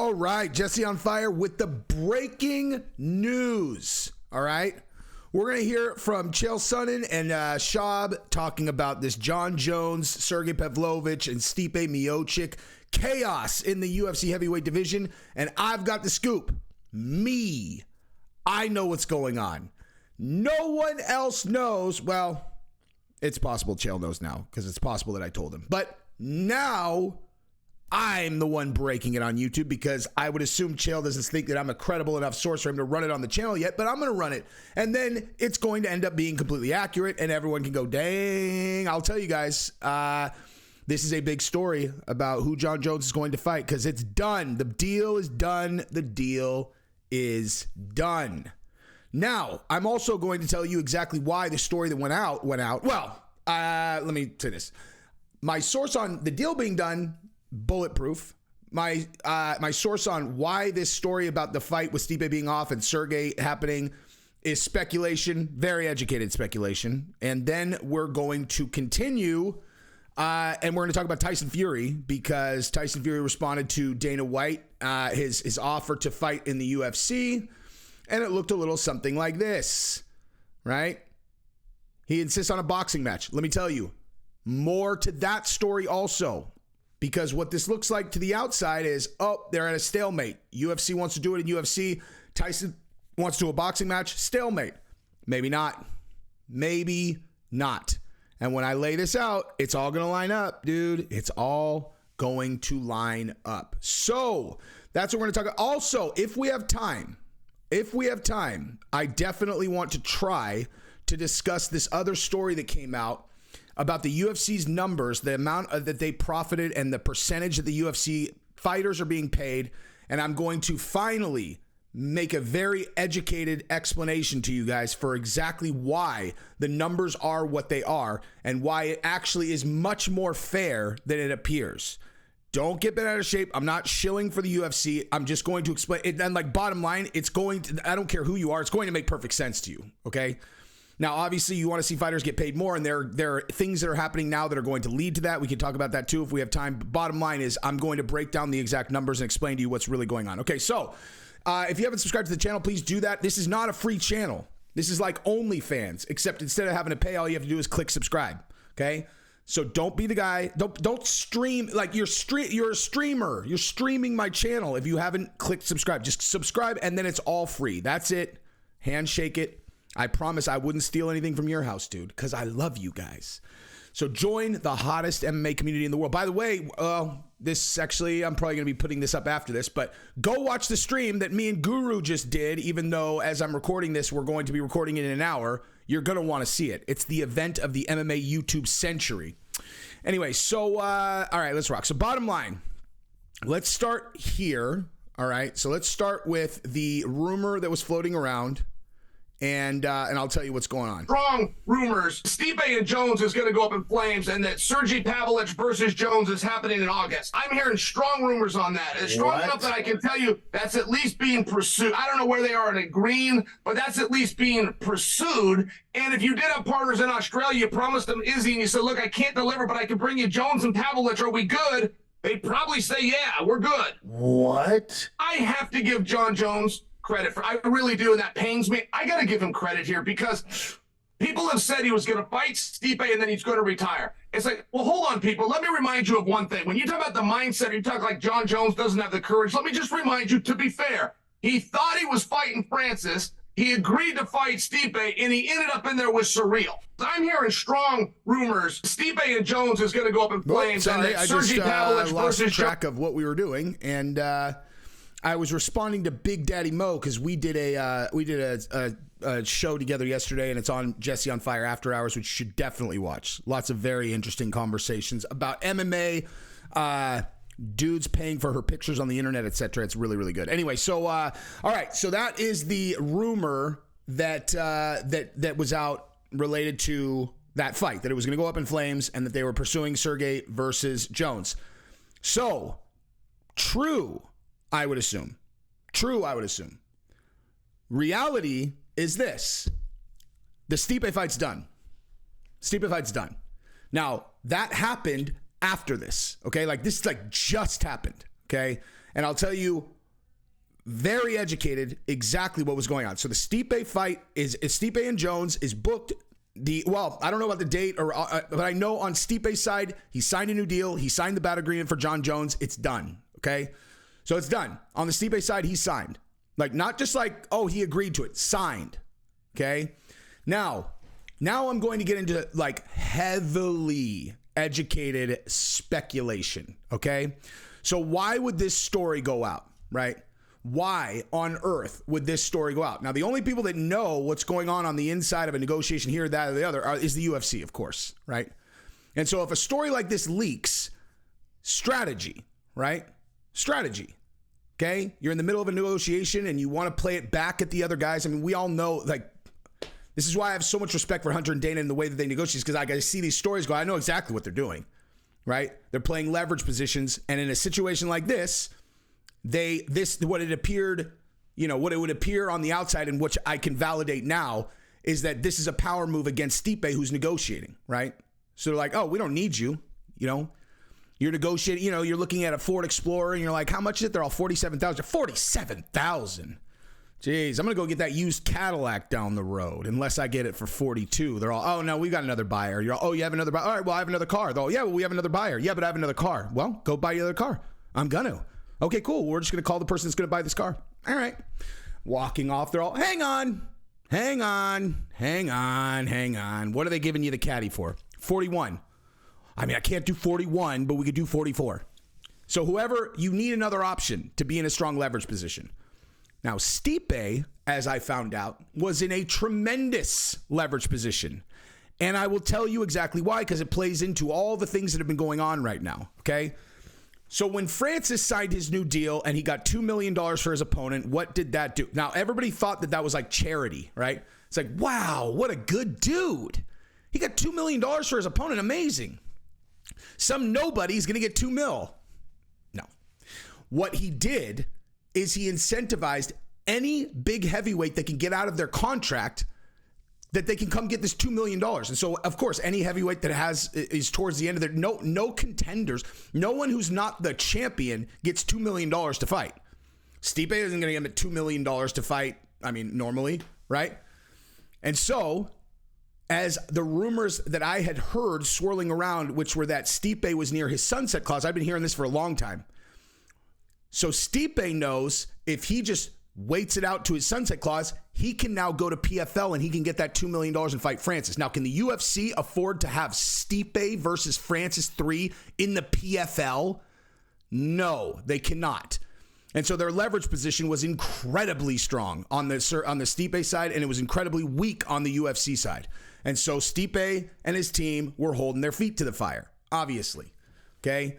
All right, Jesse on fire with the breaking news. All right, we're going to hear from Chael Sonnen and Shab talking about this Jon Jones, Sergei Pavlovich, and Stipe Miocic chaos in the UFC heavyweight division. And I've got the scoop. I know what's going on. No one else knows. Well, it's possible Chael knows now because it's possible that I told him. But now I'm the one breaking it on YouTube because I would assume Chael doesn't think that I'm a credible enough source for him to run it on the channel yet, but I'm going to run it. And then it's going to end up being completely accurate and everyone can go, dang, I'll tell you guys, this is a big story about who Jon Jones is going to fight because it's done. The deal is done. The deal is done. Now, I'm also going to tell you exactly why the story that went out. Well, let me say this. My source on the deal being done, bulletproof. My source on why this story about the fight with Stipe being off and Sergei happening is speculation, very educated speculation. And then we're going to continue and we're going to talk about Tyson Fury because Tyson Fury responded to Dana White, his offer to fight in the UFC. And it looked a little something like this, right? He insists on a boxing match. Let me tell you, more to that story also. Because what this looks like to the outside is, oh, they're at a stalemate. UFC wants to do it in UFC. Tyson wants to do a boxing match. Stalemate. Maybe not. Maybe not. And when I lay this out, it's all going to line up, dude. It's all going to line up. So that's what we're going to talk about. Also, if we have time, I definitely want to try to discuss this other story that came out about the UFC's numbers, the amount that they profited and the percentage that the UFC fighters are being paid. And I'm going to finally make a very educated explanation to you guys for exactly why the numbers are what they are and why it actually is much more fair than it appears. Don't get bent out of shape. I'm not shilling for the UFC. I'm just going to explain it. And like bottom line, it's going to, I don't care who you are. It's going to make perfect sense to you. Okay. Now, obviously you want to see fighters get paid more and there are things that are happening now that are going to lead to that. We can talk about that too if we have time. But bottom line is I'm going to break down the exact numbers and explain to you what's really going on. Okay. So if you haven't subscribed to the channel, please do that. This is not a free channel. This is like OnlyFans, except instead of having to pay, all you have to do is click subscribe. Okay. So don't be the guy. Don't stream like you're a streamer. You're streaming my channel. If you haven't clicked subscribe, just subscribe and then it's all free. That's it. Handshake it. I promise I wouldn't steal anything from your house, dude, because I love you guys. So join the hottest MMA community in the world. By the way, this actually, I'm probably going to be putting this up after this, but go watch the stream that me and Guru just did, even though as I'm recording this, we're going to be recording it in an hour. You're going to want to see it. It's the event of the MMA YouTube century. Anyway, so, all right, let's rock. So bottom line, let's start here. All right. So let's start with the rumor that was floating around. And I'll tell you what's going on. Strong rumors. Stipe and Jones is going to go up in flames and that Sergei Pavlovich versus Jones is happening in August. I'm hearing strong rumors on that. It's strong enough that I can tell you that's at least being pursued. I don't know where they are in agreeing, but that's at least being pursued. And if you did have partners in Australia, you promised them Izzy and you said, look, I can't deliver, but I can bring you Jones and Pavlovich. Are we good? They'd probably say, yeah, we're good. What? I have to give Jon Jones credit for, I really do, and that pains me. I got to give him credit here because people have said he was going to fight Stipe and then he's going to retire. It's like, well, hold on, people. Let me remind you of one thing. When you talk about the mindset, you talk like Jon Jones doesn't have the courage. Let me just remind you, to be fair, he thought he was fighting Francis. He agreed to fight Stipe, and he ended up in there with Surreal. I'm hearing strong rumors. Stipe and Jones is going to go up in flames. Sorry, and I Sergei just Pavlovich lost versus track of what we were doing, and I was responding to Big Daddy Mo because we did a show together yesterday, and it's on Jesse on Fire After Hours, which you should definitely watch. Lots of very interesting conversations about MMA, dudes paying for her pictures on the internet, etc. It's really, really good. Anyway, so all right, so that is the rumor that that was out related to that fight, that it was going to go up in flames, and that they were pursuing Sergei versus Jones. So true. I would assume. True, I would assume. Reality is this. The Stipe fight's done. Stipe fight's done. Now, that happened after this, okay? Like, this like just happened, okay? And I'll tell you very educated exactly what was going on. So the Stipe fight is Stipe and Jones is booked. I don't know about the date, but I know on Stipe's side, he signed a new deal. He signed the bout agreement for Jon Jones. It's done. Okay. So it's done. On the Stipe side, he signed. Like, not just like, oh, he agreed to it. Signed. Okay. Now I'm going to get into like heavily educated speculation. Okay. So why would this story go out? Right? Why on earth would this story go out? Now, the only people that know what's going on the inside of a negotiation here, that, or the other is the UFC, of course, right? And so if a story like this leaks, strategy, right? Strategy, okay? You're in the middle of a negotiation and you want to play it back at the other guys. I mean, we all know, like, this is why I have so much respect for Hunter and Dana and the way that they negotiate, because I see these stories go, I know exactly what they're doing, right? They're playing leverage positions, and in a situation like this, what it would appear on the outside, and which I can validate now, is that this is a power move against Stipe, who's negotiating, right? So they're like, oh, we don't need you. You're negotiating, you're looking at a Ford Explorer and you're like, how much is it? They're all $47,000. $47,000. Jeez, I'm going to go get that used Cadillac down the road unless I get it for 42. They're all, oh, no, we got another buyer. You're all, oh, you have another buyer? All right, well, I have another car. They're all, yeah, well, we have another buyer. Yeah, but I have another car. Well, go buy your other car. I'm going to. Okay, cool. We're just going to call the person that's going to buy this car. All right. Walking off, they're all, hang on. What are they giving you the caddy for? 41. I mean, I can't do 41, but we could do 44. So whoever, you need another option to be in a strong leverage position. Now, Stipe, as I found out, was in a tremendous leverage position. And I will tell you exactly why, because it plays into all the things that have been going on right now, okay? So when Francis signed his new deal and he got $2 million for his opponent, what did that do? Now, everybody thought that was like charity, right? It's like, wow, what a good dude. He got $2 million for his opponent. Amazing. Some nobody's going to get $2 million. No. What he did is he incentivized any big heavyweight that can get out of their contract that they can come get this $2 million. And so, of course, any heavyweight that is towards the end of their, no contenders, no one who's not the champion gets $2 million to fight. Stipe isn't going to get $2 million to fight, I mean, normally, right? And so, as the rumors that I had heard swirling around, which were that Stipe was near his sunset clause, I've been hearing this for a long time. So Stipe knows if he just waits it out to his sunset clause, he can now go to PFL and he can get that $2 million and fight Francis. Now, can the UFC afford to have Stipe versus Francis 3 in the PFL? No, they cannot. And so their leverage position was incredibly strong on the Stipe side, and it was incredibly weak on the UFC side. And so Stipe and his team were holding their feet to the fire, obviously. Okay?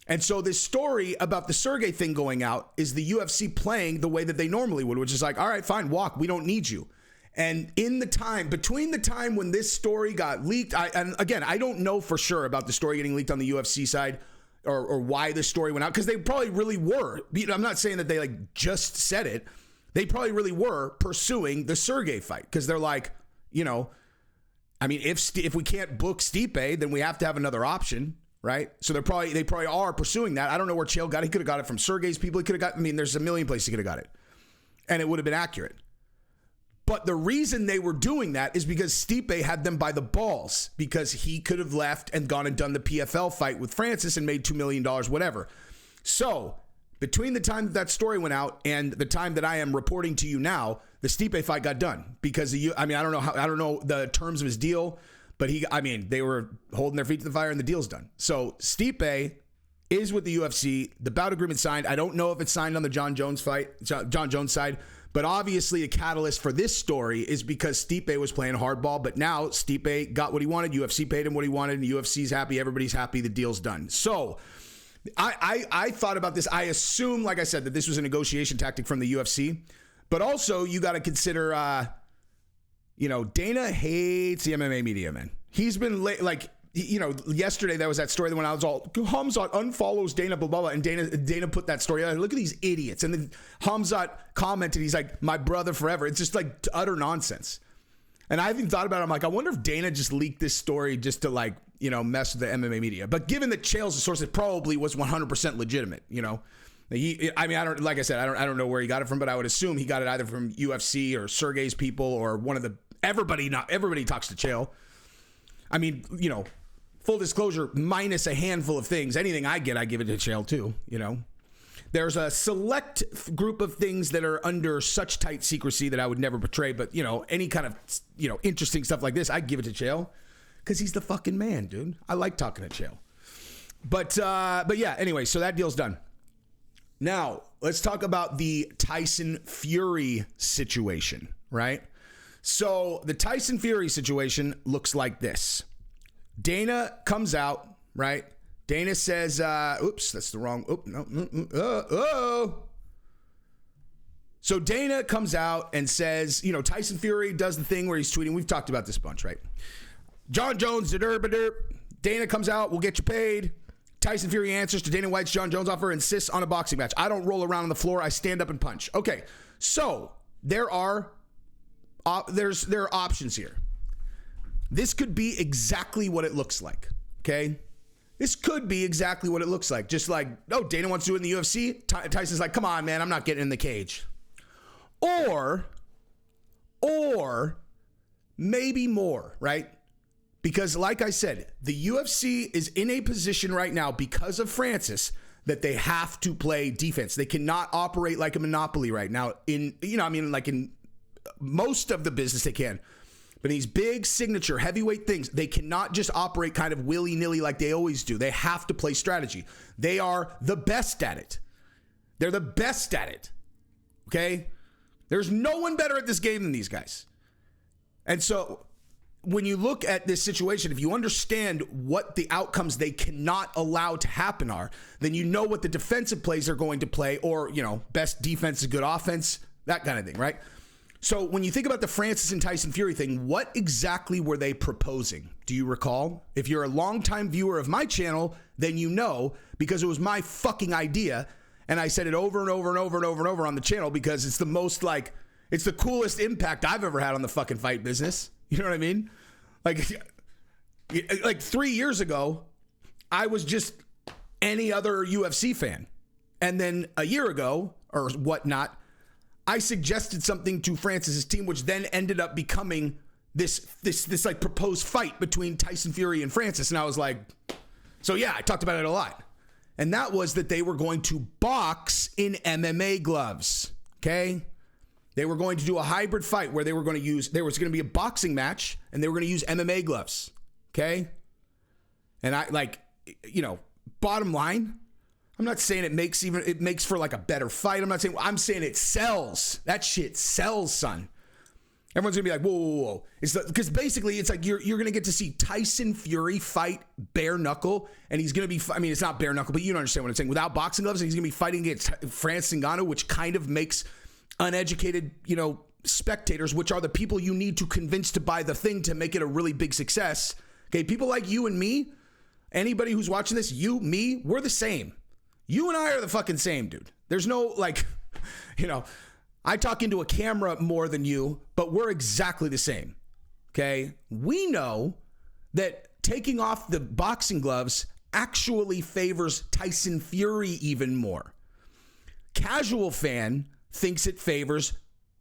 And so this story about the Sergei thing going out is the UFC playing the way that they normally would, which is like, all right, fine, walk. We don't need you. And between the time when this story got leaked, and again, I don't know for sure about the story getting leaked on the UFC side or why the story went out, because they probably really were. I'm not saying that they like just said it. They probably really were pursuing the Sergei fight because they're like, I mean, if we can't book Stipe, then we have to have another option. Right. So they probably are pursuing that. I don't know where Chael got it. He could have got it from Sergei's people. He could have got, there's a million places he could have got it. And it would have been accurate. But the reason they were doing that is because Stipe had them by the balls, because he could have left and gone and done the PFL fight with Francis and made $2 million, whatever. So between the time that story went out and the time that I am reporting to you now, the Stipe fight got done because I don't know the terms of his deal. But they were holding their feet to the fire and the deal's done. So Stipe is with the UFC. The bout agreement signed. I don't know if it's signed on the Jon Jones side, but obviously a catalyst for this story is because Stipe was playing hardball, but now Stipe got what he wanted. UFC paid him what he wanted, and the UFC's happy. Everybody's happy. The deal's done. So I thought about this. I assume, like I said, that this was a negotiation tactic from the UFC, but also you got to consider, Dana hates the MMA media, man. He's been yesterday there was that story that when I was all, Hamzat unfollows Dana, blah, blah, blah, and Dana put that story out. Look at these idiots. And then Hamzat commented, he's like, my brother forever. It's just like utter nonsense. And I even thought about it. I'm like, I wonder if Dana just leaked this story just to mess with the MMA media. But given that Chael's the source, it probably was 100% legitimate, I mean, like I said, I don't know where he got it from, but I would assume he got it either from UFC or Sergei's people or one of the everybody talks to Chael. I mean, you know, full disclosure, minus a handful of things. Anything I get, I give it to Chael too, you know. There's a select group of things that are under such tight secrecy that I would never betray, but, you know, any kind of, you know, interesting stuff like this, I give it to Chael because he's the fucking man, dude. I like talking to Chael. But yeah, anyway, so that deal's done. Now, let's talk about the Tyson Fury situation, right? So the Tyson Fury situation looks like this. Dana comes out, right? Dana says, oops, that's the wrong, So Dana comes out and says, you know, Tyson Fury does the thing where he's tweeting. We've talked about this a bunch, right? Jon Jones, Dana comes out, we'll get you paid. Tyson Fury answers to Dana White's Jon Jones offer, insists on a boxing match. I don't roll around on the floor. I stand up and punch. Okay, so there are options here. This could be exactly what it looks like, okay? This could be exactly what it looks like. Just like, oh, Dana wants to do it in the UFC. Tyson's like, come on, man, I'm not getting in the cage. Or maybe more, right? Because like I said, the UFC is in a position right now because of Francis that they have to play defense. They cannot operate like a monopoly right now like in most of the business they can. But these big signature heavyweight things, they cannot just operate kind of willy-nilly like they always do. They have to play strategy. They are the best at it. They're the best at it. Okay? There's no one better at this game than these guys. And so when you look at this situation, if you understand what the outcomes they cannot allow to happen are, then you know what the defensive plays are going to play, or, you know, best defense is good offense, that kind of thing, right? So when you think about the Francis and Tyson Fury thing, what exactly were they proposing? Do you recall? If you're a longtime viewer of my channel, then you know, because it was my fucking idea, and I said it over and over and over and over and over on the channel because it's the most, like, it's the coolest impact I've ever had on the fucking fight business. You know what I mean? Like 3 years ago, I was just any other UFC fan. And then a year ago, or whatnot, I suggested something to Francis's team, which then ended up becoming this like proposed fight between Tyson Fury and Francis. And I was like, so yeah, I talked about it a lot. And that was that they were going to box in MMA gloves. Okay. They were going to do a hybrid fight where there was going to be a boxing match and they were going to use MMA gloves. Okay. And I, like, you know, bottom line, I'm not saying it makes for like a better fight. I'm saying it sells. That shit sells, son. Everyone's gonna be like, whoa. Because basically it's like you're gonna get to see Tyson Fury fight bare knuckle, and he's gonna be, I mean, it's not bare knuckle, but you don't understand what I'm saying. Without boxing gloves, and he's gonna be fighting against Francis Ngannou, which kind of makes uneducated, you know, spectators, which are the people you need to convince to buy the thing to make it a really big success. Okay, people like you and me, anybody who's watching this, you, me, we're the same. You and I are the fucking same, dude. There's no, like, you know, I talk into a camera more than you, but we're exactly the same. Okay? We know that taking off the boxing gloves actually favors Tyson Fury even more. Casual fan thinks it favors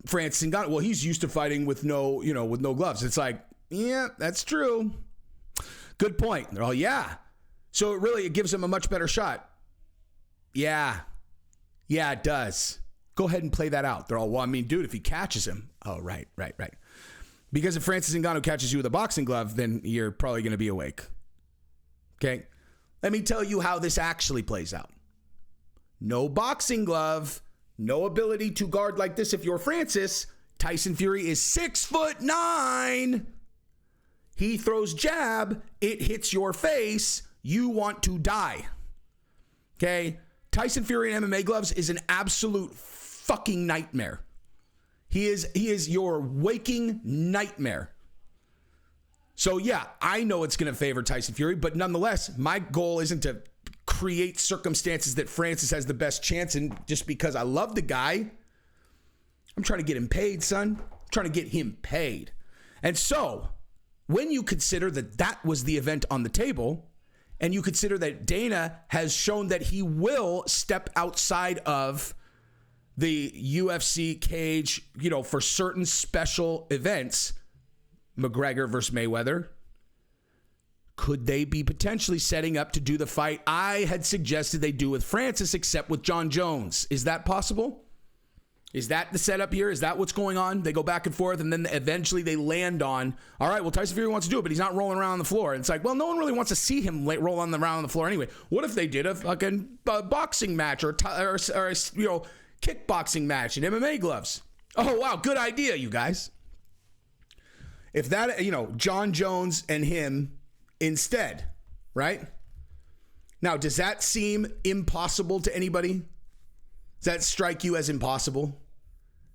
Francis Ngannou. Well, he's used to fighting with no gloves. It's like, yeah, that's true. Good point. They're all, yeah. So it gives him a much better shot. Yeah, it does. Go ahead and play that out. They're all, well, I mean, dude, if he catches him. Oh, right. Because if Francis Ngannou catches you with a boxing glove, then you're probably going to be awake. Okay? Let me tell you how this actually plays out. No boxing glove, no ability to guard like this if you're Francis. Tyson Fury is 6'9". He throws jab, it hits your face, you want to die. Okay? Tyson Fury in MMA gloves is an absolute fucking nightmare. He is your waking nightmare. So yeah, I know it's going to favor Tyson Fury, but nonetheless, my goal isn't to create circumstances that Francis has the best chance in just because I love the guy. I'm trying to get him paid, son. I'm trying to get him paid. And so, when you consider that was the event on the table, and you consider that Dana has shown that he will step outside of the UFC cage, for certain special events, McGregor versus Mayweather, could they be potentially setting up to do the fight I had suggested they do with Francis, except with Jon Jones? Is that possible? Is that the setup here? Is that what's going on? They go back and forth, and then eventually they land on, all right, well, Tyson Fury wants to do it, but he's not rolling around on the floor. And it's like, well, no one really wants to see him roll around on the floor anyway. What if they did a fucking boxing match or kickboxing match in MMA gloves? Oh, wow, good idea, you guys. If that, Jon Jones and him instead, right? Now, does that seem impossible to anybody? Does that strike you as impossible?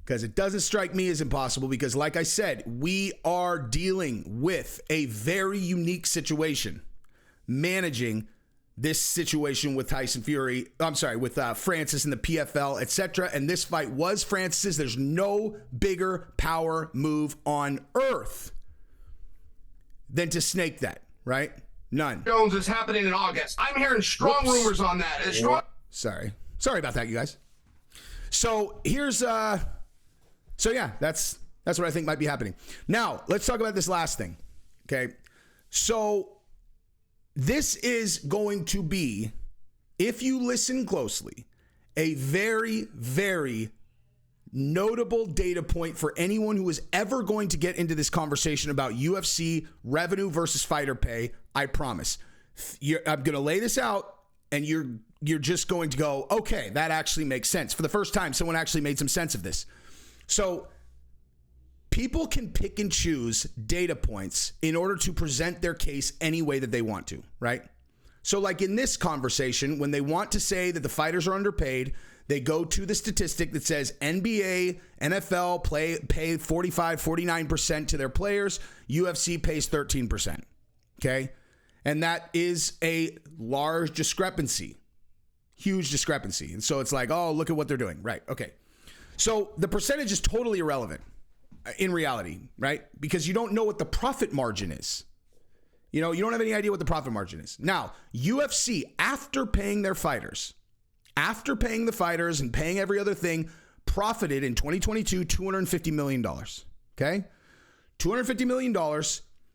Because it doesn't strike me as impossible, because like I said, we are dealing with a very unique situation, managing this situation with Tyson Fury, with Francis and the PFL, etc. And this fight was Francis's. There's no bigger power move on earth than to snake that, right? None. Jones is happening in August. I'm hearing strong rumors on that. Sorry about that, you guys. So here's, that's what I think might be happening. Now, let's talk about this last thing, okay? So this is going to be, if you listen closely, a very, very notable data point for anyone who is ever going to get into this conversation about UFC revenue versus fighter pay. I promise. I'm going to lay this out, and you're just going to go, okay, that actually makes sense. For the first time, someone actually made some sense of this. So people can pick and choose data points in order to present their case any way that they want to, right? So like in this conversation, when they want to say that the fighters are underpaid, they go to the statistic that says NBA, NFL pay 45, 49% to their players. UFC pays 13%, okay? And that is a large discrepancy, huge discrepancy. And so it's like, oh, look at what they're doing. Right, okay. So the percentage is totally irrelevant in reality, right? Because you don't know what the profit margin is. You don't have any idea what the profit margin is. Now, UFC, after paying their fighters, after paying the fighters and paying every other thing, profited in 2022 $250 million, okay? $250 million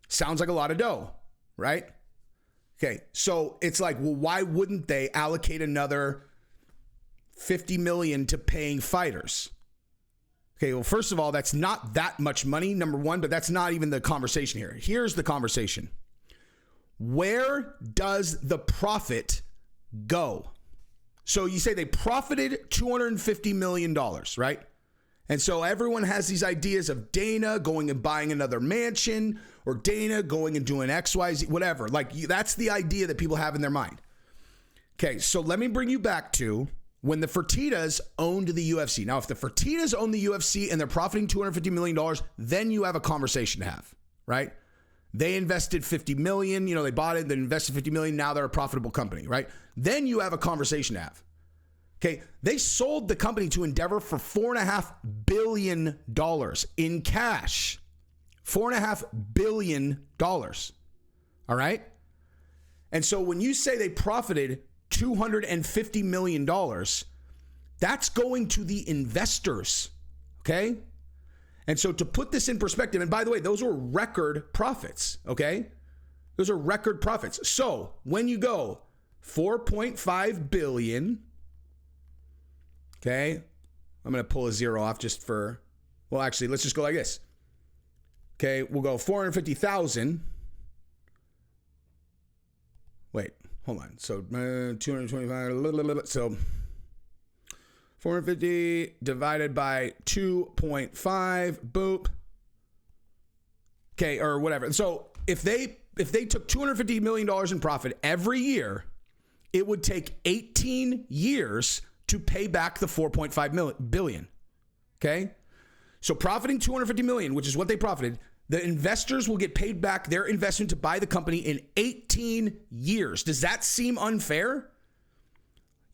sounds like a lot of dough, right? Okay, so it's like, well, why wouldn't they allocate another $50 million to paying fighters? Okay, well, first of all, that's not that much money, number one, but that's not even the conversation here. Here's the conversation. Where does the profit go? So you say they profited $250 million, right? And so everyone has these ideas of Dana going and buying another mansion, or Dana going and doing XYZ, whatever. Like, that's the idea that people have in their mind. Okay, so let me bring you back to when the Fertittas owned the UFC. Now, if the Fertittas own the UFC and they're profiting $250 million, then you have a conversation to have, right? They invested $50 million, they bought it, they invested $50 million, now they're a profitable company, right? Then you have a conversation to have. Okay, they sold the company to Endeavor for $4.5 billion in cash. $4.5 billion. All right? And so when you say they profited $250 million, that's going to the investors, okay? And so to put this in perspective, and by the way, those were record profits, okay? Those are record profits. So when you go 4.5 billion, okay, I'm going to pull a zero off just for, well, actually, let's just go like this. Okay, we'll go 450,000. Wait, hold on. So 225, so 450 divided by 2.5, boop. Okay, or whatever. So if they took $250 million in profit every year, it would take 18 years to pay back the 4.5 billion. Okay? So profiting $250 million, which is what they profited, the investors will get paid back their investment to buy the company in 18 years. Does that seem unfair?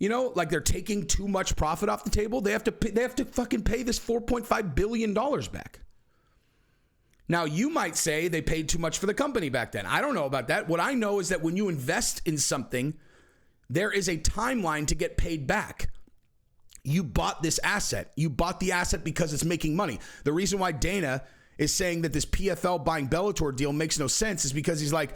Like they're taking too much profit off the table. They have to fucking pay this $4.5 billion back. Now, you might say they paid too much for the company back then. I don't know about that. What I know is that when you invest in something, there is a timeline to get paid back. You bought this asset. You bought the asset because it's making money. The reason why Dana is saying that this PFL buying Bellator deal makes no sense is because he's like,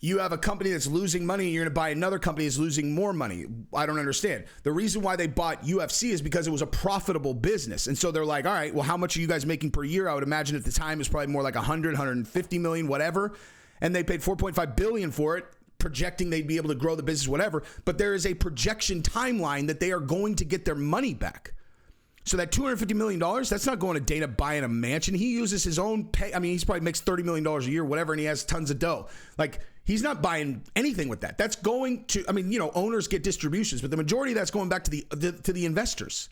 you have a company that's losing money and you're going to buy another company that's losing more money. I don't understand. The reason why they bought UFC is because it was a profitable business. And so they're like, all right, well, how much are you guys making per year? I would imagine at the time it was probably more like 100, 150 million, whatever. And they paid 4.5 billion for it, projecting they'd be able to grow the business, whatever. But there is a projection timeline that they are going to get their money back. So that $250 million, that's not going to Dana buying a mansion. He uses his own pay. I mean, he's probably makes $30 million a year, whatever, and he has tons of dough. Like, he's not buying anything with that. That's going to, I mean, you know, owners get distributions, but the majority of that's going back to the investors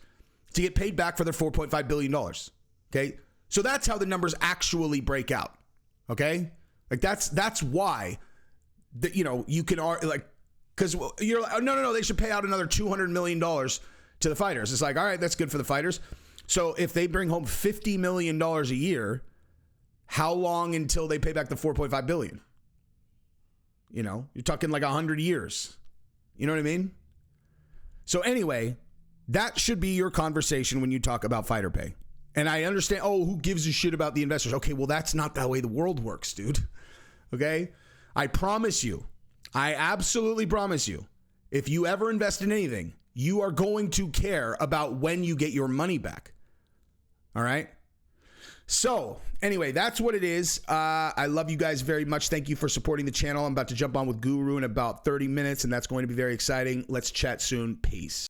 to get paid back for their $4.5 billion. Okay. So that's how the numbers actually break out. Okay. Like that's why that, you know, you can like, because you're like, no, they should pay out another $200 million to the fighters. It's like, all right, that's good for the fighters. So if they bring home $50 million a year, how long until they pay back the $4.5 billion? You know, you're talking like 100 years. You know what I mean? So anyway, that should be your conversation when you talk about fighter pay. And I understand, oh, who gives a shit about the investors? Okay, well, that's not the way the world works, dude. Okay? I promise you, I absolutely promise you, if you ever invest in anything, you are going to care about when you get your money back. All right? So, anyway, that's what it is. I love you guys very much. Thank you for supporting the channel. I'm about to jump on with Guru in about 30 minutes, and that's going to be very exciting. Let's chat soon. Peace.